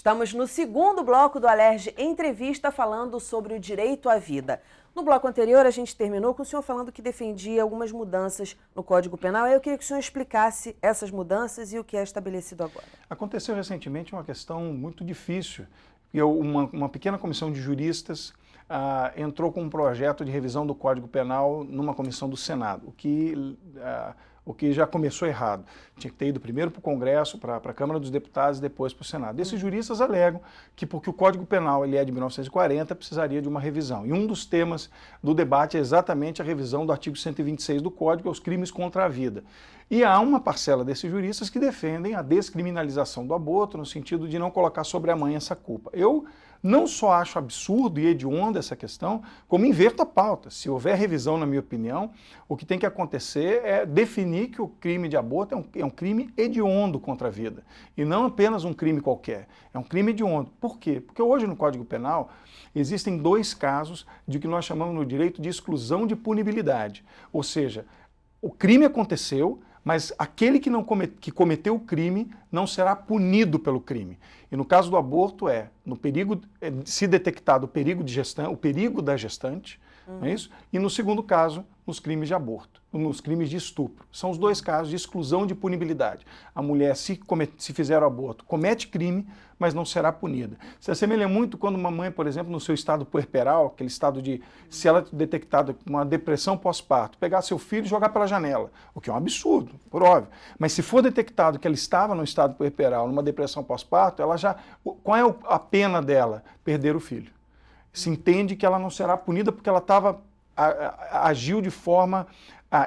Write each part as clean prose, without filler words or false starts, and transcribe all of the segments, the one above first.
Estamos no segundo bloco do Alerj Entrevista, falando sobre o direito à vida. No bloco anterior, a gente terminou com o senhor falando que defendia algumas mudanças no Código Penal. Eu queria que o senhor explicasse essas mudanças e o que é estabelecido agora. Aconteceu recentemente uma questão muito difícil. Uma pequena comissão de juristas entrou com um projeto de revisão do Código Penal numa comissão do Senado, o que já começou errado. Tinha que ter ido primeiro para o Congresso, para a Câmara dos Deputados e depois para o Senado. Esses juristas alegam que porque o Código Penal ele é de 1940, precisaria de uma revisão. E um dos temas do debate é exatamente a revisão do artigo 126 do Código, os crimes contra a vida. E há uma parcela desses juristas que defendem a descriminalização do aborto, no sentido de não colocar sobre a mãe essa culpa. Eu não só acho absurdo e hediondo essa questão, como inverto a pauta. Se houver revisão, na minha opinião, o que tem que acontecer é definir que o crime de aborto é um crime hediondo contra a vida. E não apenas um crime qualquer. É um crime hediondo. Por quê? Porque hoje no Código Penal existem dois casos de que nós chamamos no direito de exclusão de punibilidade. Ou seja, o crime aconteceu, mas aquele que cometeu o crime não será punido pelo crime. E no caso do aborto se detectado o perigo da gestante, não é isso? E no segundo caso, nos crimes de aborto, nos crimes de estupro. São os dois casos de exclusão de punibilidade. A mulher, se fizer o aborto, comete crime, mas não será punida. Se assemelha muito quando uma mãe, por exemplo, no seu estado puerperal, aquele estado de, se ela é detectada com uma depressão pós-parto, pegar seu filho e jogar pela janela, o que é um absurdo, por óbvio. Mas se for detectado que ela estava no estado puerperal, numa depressão pós-parto, qual é a pena dela? Perder o filho. Se entende que ela não será punida porque ela agiu de forma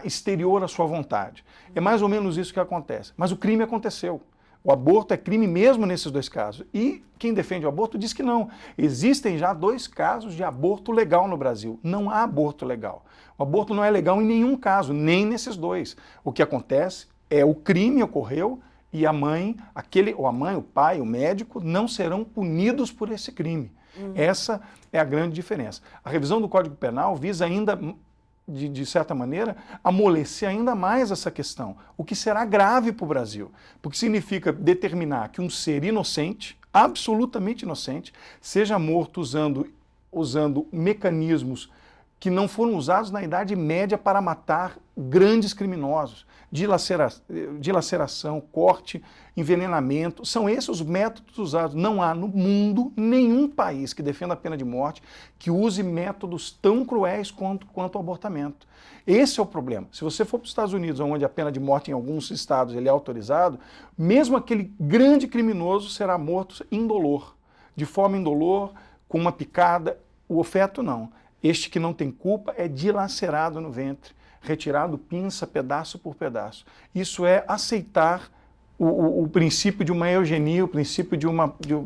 exterior à sua vontade. É mais ou menos isso que acontece. Mas o crime aconteceu. O aborto é crime mesmo nesses dois casos. E quem defende o aborto diz que não. Existem já 2 casos de aborto legal no Brasil. Não há aborto legal. O aborto não é legal em nenhum caso, nem nesses 2. O que acontece é o crime ocorreu e a mãe, o pai, o médico, não serão punidos por esse crime. Essa é a grande diferença. A revisão do Código Penal visa ainda, de certa maneira, amolecer ainda mais essa questão, o que será grave para o Brasil, porque significa determinar que um ser inocente, absolutamente inocente, seja morto usando mecanismos que não foram usados na Idade Média para matar grandes criminosos, dilaceração, corte, envenenamento, são esses os métodos usados. Não há no mundo nenhum país que defenda a pena de morte que use métodos tão cruéis quanto o abortamento. Esse é o problema. Se você for para os Estados Unidos, onde a pena de morte em alguns estados ele é autorizado, mesmo aquele grande criminoso será morto indolor, de forma indolor, com uma picada, o feto não. Este que não tem culpa é dilacerado no ventre, retirado pinça, pedaço por pedaço. Isso é aceitar o princípio de uma eugenia, o princípio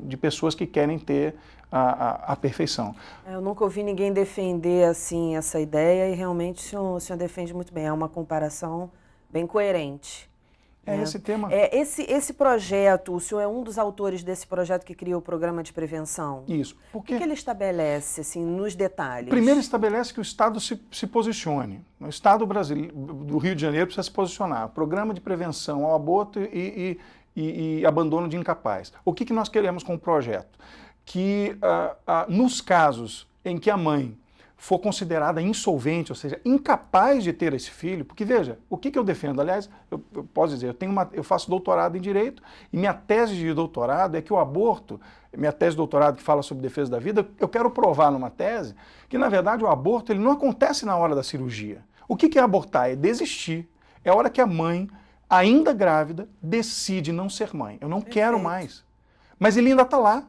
de pessoas que querem ter a perfeição. Eu nunca ouvi ninguém defender assim essa ideia e realmente o senhor defende muito bem. É uma comparação bem coerente. Esse tema... Esse projeto, o senhor é um dos autores desse projeto que criou o programa de prevenção? Isso. O que ele estabelece, assim, nos detalhes? Primeiro estabelece que o Estado se posicione. O Estado brasileiro, do Rio de Janeiro precisa se posicionar. Programa de prevenção ao aborto e abandono de incapaz. O que nós queremos com o projeto? Que nos casos em que a mãe for considerada insolvente, ou seja, incapaz de ter esse filho, porque veja, o que eu defendo? Aliás, eu posso dizer, eu faço doutorado em Direito e minha tese de doutorado é que o aborto, minha tese de doutorado que fala sobre defesa da vida, eu quero provar numa tese que, na verdade, o aborto ele não acontece na hora da cirurgia. O que é abortar? É desistir. É a hora que a mãe, ainda grávida, decide não ser mãe. Eu não quero mais. Mas ele ainda está lá.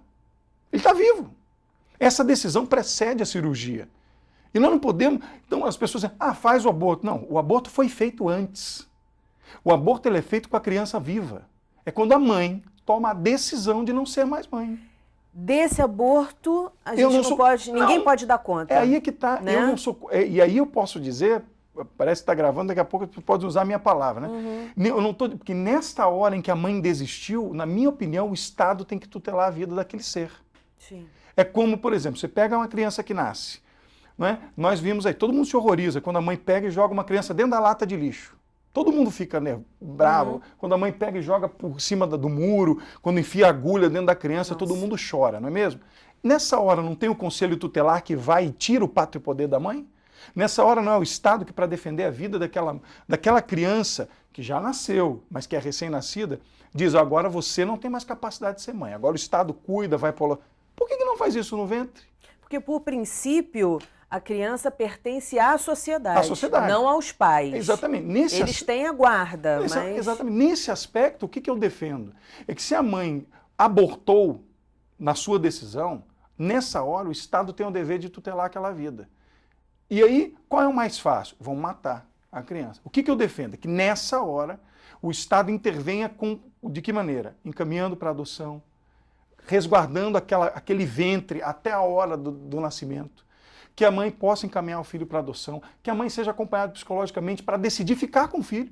Ele está vivo. Essa decisão precede a cirurgia. E nós não podemos... Então as pessoas dizem, faz o aborto. Não, o aborto foi feito antes. O aborto ele é feito com a criança viva. É quando a mãe toma a decisão de não ser mais mãe. Desse aborto, a gente ninguém pode dar conta. É aí que está. Né? E aí eu posso dizer, parece que está gravando, daqui a pouco tu pode usar a minha palavra, né? Eu não tô, porque nesta hora em que a mãe desistiu, na minha opinião, o Estado tem que tutelar a vida daquele ser. Sim. É como, por exemplo, você pega uma criança que nasce, não é? Nós vimos aí, todo mundo se horroriza quando a mãe pega e joga uma criança dentro da lata de lixo. Todo mundo fica, né, bravo. Quando a mãe pega e joga por cima do muro, quando enfia a agulha dentro da criança, todo mundo chora, não é mesmo? Nessa hora não tem o conselho tutelar que vai e tira o pátrio poder da mãe? Nessa hora não é o Estado que, para defender a vida daquela criança que já nasceu, mas que é recém-nascida, diz, agora você não tem mais capacidade de ser mãe, agora o Estado cuida, vai por que não faz isso no ventre? Porque, por princípio, a criança pertence à sociedade, não aos pais. Exatamente. Eles têm a guarda, mas... Exatamente. Nesse aspecto, o que eu defendo? É que se a mãe abortou na sua decisão, nessa hora o Estado tem o dever de tutelar aquela vida. E aí, qual é o mais fácil? Vão matar a criança. O que eu defendo? É que nessa hora o Estado intervenha de que maneira? Encaminhando para adoção, resguardando aquele ventre até a hora do nascimento, que a mãe possa encaminhar o filho para adoção, que a mãe seja acompanhada psicologicamente para decidir ficar com o filho.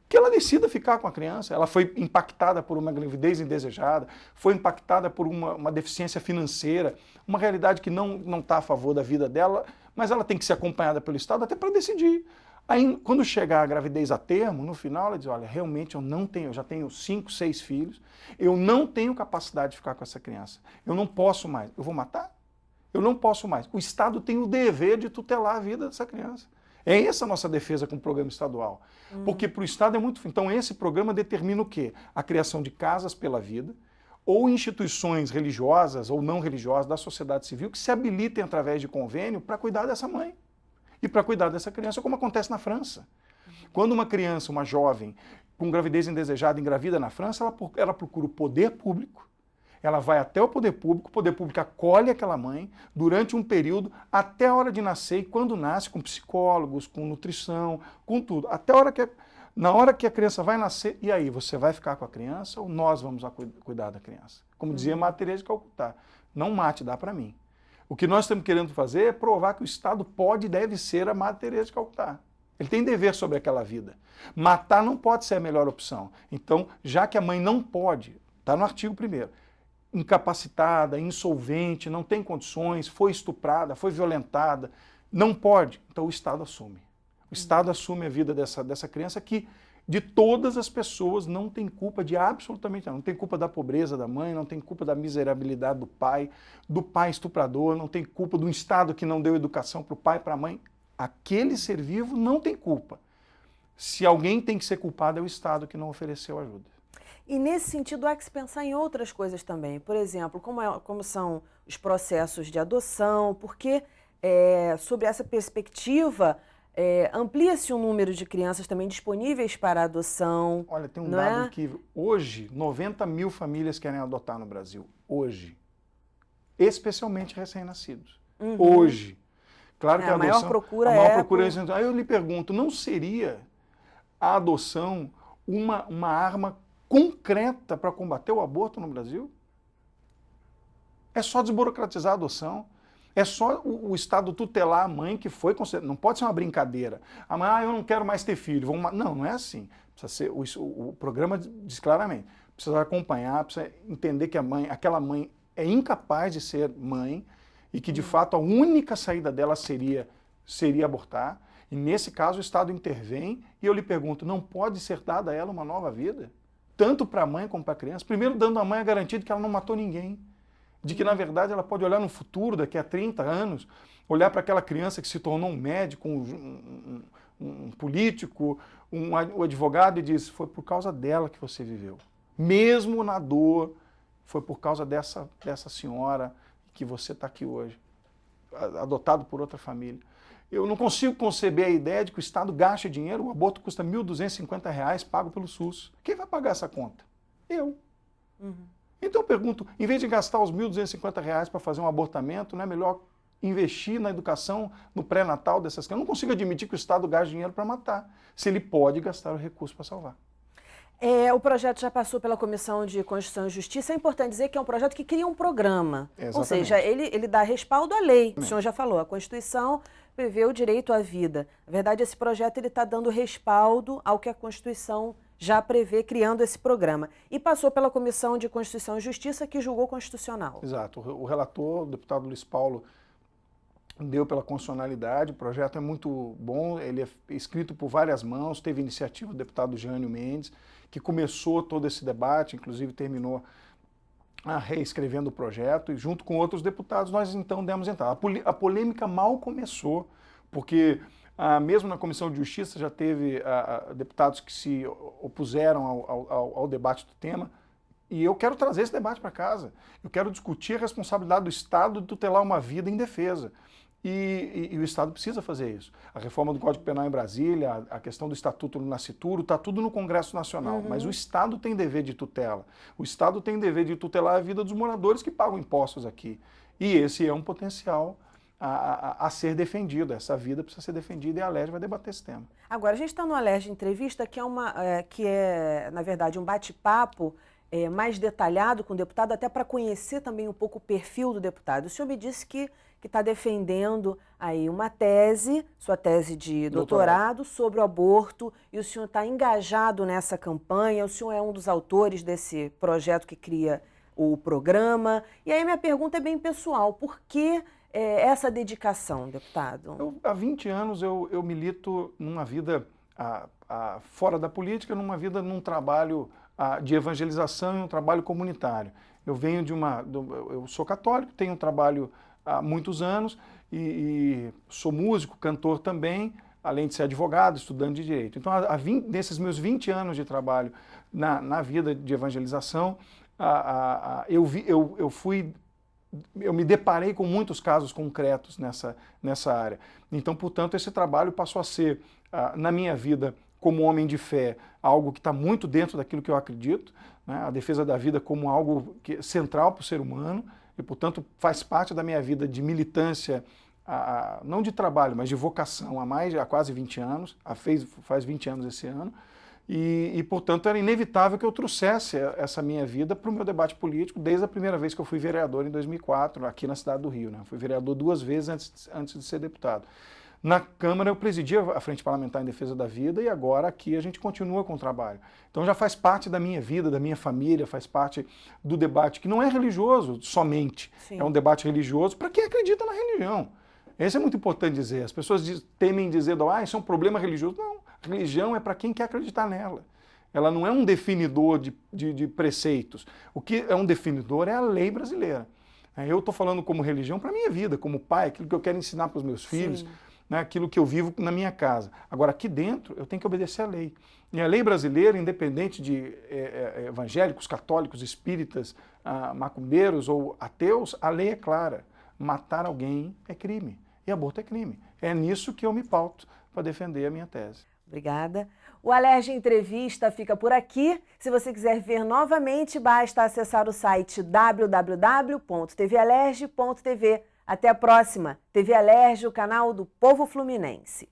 Que ela decida ficar com a criança. Ela foi impactada por uma gravidez indesejada, foi impactada por uma deficiência financeira, uma realidade que não está a favor da vida dela, mas ela tem que ser acompanhada pelo Estado até para decidir. Aí, quando chegar a gravidez a termo, no final ela diz, olha, realmente eu já tenho 5, 6 filhos, eu não tenho capacidade de ficar com essa criança, eu não posso mais, eu vou matar? Eu não posso mais. O Estado tem o dever de tutelar a vida dessa criança. É essa a nossa defesa com o programa estadual. Porque para o Estado é muito... Então esse programa determina o quê? A criação de casas pela vida, ou instituições religiosas ou não religiosas da sociedade civil que se habilitem através de convênio para cuidar dessa mãe e para cuidar dessa criança, como acontece na França. Quando uma criança, uma jovem, com gravidez indesejada, engravida na França, ela procura o poder público, ela vai até o poder público acolhe aquela mãe durante um período até a hora de nascer, e quando nasce, com psicólogos, com nutrição, com tudo, até a hora na hora que a criança vai nascer, e aí, você vai ficar com a criança ou nós vamos cuidar da criança? Como dizia Madre Teresa de Calcutá, não mate, dá para mim. O que nós estamos querendo fazer é provar que o Estado pode e deve ser a Madre Teresa de Calcutá. Ele tem dever sobre aquela vida. Matar não pode ser a melhor opção. Então, já que a mãe não pode, está no artigo 1º, incapacitada, insolvente, não tem condições, foi estuprada, foi violentada, não pode, então o Estado assume. O Estado assume a vida dessa criança que, de todas as pessoas, não tem culpa de absolutamente nada. Não tem culpa da pobreza da mãe, não tem culpa da miserabilidade do pai estuprador, não tem culpa do Estado que não deu educação para o pai e para a mãe. Aquele ser vivo não tem culpa. Se alguém tem que ser culpado, é o Estado que não ofereceu ajuda. E nesse sentido há que se pensar em outras coisas também. Por exemplo, como são os processos de adoção, porque sobre essa perspectiva amplia-se o número de crianças também disponíveis para adoção. Olha, tem um dado incrível. Hoje, 90 mil famílias querem adotar no Brasil. Especialmente recém-nascidos. Hoje. Claro que a maior procura Aí eu lhe pergunto, não seria a adoção uma arma concreta para combater o aborto no Brasil? É só desburocratizar a adoção. É só o Estado tutelar a mãe que foi considerada. Não pode ser uma brincadeira. A mãe, eu não quero mais ter filho. Não é assim. Precisa ser, o programa diz claramente. Precisa acompanhar, precisa entender que aquela mãe é incapaz de ser mãe e que, de fato, a única saída dela seria abortar. E, nesse caso, o Estado intervém e eu lhe pergunto, não pode ser dada a ela uma nova vida? Tanto para a mãe como para a criança? Primeiro, dando à mãe a garantia de que ela não matou ninguém. De que, na verdade, ela pode olhar no futuro, daqui a 30 anos, olhar para aquela criança que se tornou um médico, um político, um advogado e diz, foi por causa dela que você viveu. Mesmo na dor, foi por causa dessa senhora que você está aqui hoje, adotado por outra família. Eu não consigo conceber a ideia de que o Estado gaste dinheiro, o aborto custa R$ 1.250 pago pelo SUS. Quem vai pagar essa conta? Eu. Então eu pergunto, em vez de gastar os R$ 1.250 para fazer um abortamento, não é melhor investir na educação, no pré-natal dessas crianças? Eu não consigo admitir que o Estado gaste dinheiro para matar, se ele pode gastar o recurso para salvar. O projeto já passou pela Comissão de Constituição e Justiça. É importante dizer que é um projeto que cria um programa. Exatamente. Ou seja, ele dá respaldo à lei. O senhor já falou, a Constituição prevê o direito à vida. Na verdade, esse projeto está dando respaldo ao que a Constituição já prevê, criando esse programa. E passou pela Comissão de Constituição e Justiça, que julgou constitucional. Exato. O relator, o deputado Luiz Paulo, deu pela constitucionalidade. O projeto é muito bom, ele é escrito por várias mãos, teve iniciativa do deputado Jânio Mendes, que começou todo esse debate, inclusive terminou reescrevendo o projeto, e junto com outros deputados nós então demos entrada. A polêmica mal começou, porque mesmo na Comissão de Justiça já teve deputados que se opuseram ao debate do tema, e eu quero trazer esse debate para casa. Eu quero discutir a responsabilidade do Estado de tutelar uma vida indefesa. E o Estado precisa fazer isso. A reforma do Código Penal em Brasília, a questão do Estatuto do Nascituro, está tudo no Congresso Nacional. Mas o Estado tem dever de tutela. O Estado tem dever de tutelar a vida dos moradores que pagam impostos aqui. E esse é um potencial a ser defendido. Essa vida precisa ser defendida e a Alerj vai debater esse tema. Agora, a gente está no Alerj Entrevista, que é, na verdade, um bate-papo mais detalhado com o deputado, até para conhecer também um pouco o perfil do deputado. O senhor me disse que está defendendo aí uma tese, sua tese de doutorado sobre o aborto, e o senhor está engajado nessa campanha, o senhor é um dos autores desse projeto que cria o programa. E aí minha pergunta é bem pessoal, por que essa dedicação, deputado? Há 20 anos eu milito numa vida fora da política, num trabalho de evangelização e um trabalho comunitário. Eu venho eu sou católico, tenho um trabalho há muitos anos e sou músico, cantor também, além de ser advogado, estudante de direito. Então, nesses meus 20 anos de trabalho na vida de evangelização, eu me deparei com muitos casos concretos nessa área. Então, portanto, esse trabalho passou a ser, na minha vida, como homem de fé, algo que está muito dentro daquilo que eu acredito, né? A defesa da vida como algo central para o ser humano, e, portanto, faz parte da minha vida de militância, não de trabalho, mas de vocação há quase 20 anos, faz 20 anos esse ano, e, portanto, era inevitável que eu trouxesse essa minha vida para o meu debate político, desde a primeira vez que eu fui vereador, em 2004, aqui na cidade do Rio, né? Fui vereador 2 vezes antes de ser deputado. Na Câmara eu presidia a Frente Parlamentar em Defesa da Vida e agora aqui a gente continua com o trabalho. Então já faz parte da minha vida, da minha família, faz parte do debate, que não é religioso somente. Sim. É um debate religioso para quem acredita na religião. Isso é muito importante dizer. As pessoas temem dizer, isso é um problema religioso. Não, a religião é para quem quer acreditar nela. Ela não é um definidor de preceitos. O que é um definidor é a lei brasileira. Eu estou falando como religião para a minha vida, como pai, aquilo que eu quero ensinar para os meus filhos. Sim. Né, aquilo que eu vivo na minha casa. Agora, aqui dentro, eu tenho que obedecer à lei. E a lei brasileira, independente de evangélicos, católicos, espíritas, macumbeiros ou ateus, a lei é clara. Matar alguém é crime. E aborto é crime. É nisso que eu me pauto para defender a minha tese. Obrigada. O Alerj Entrevista fica por aqui. Se você quiser ver novamente, basta acessar o site www.tvalerj.tv. Até a próxima. TV Alerj, o canal do povo fluminense.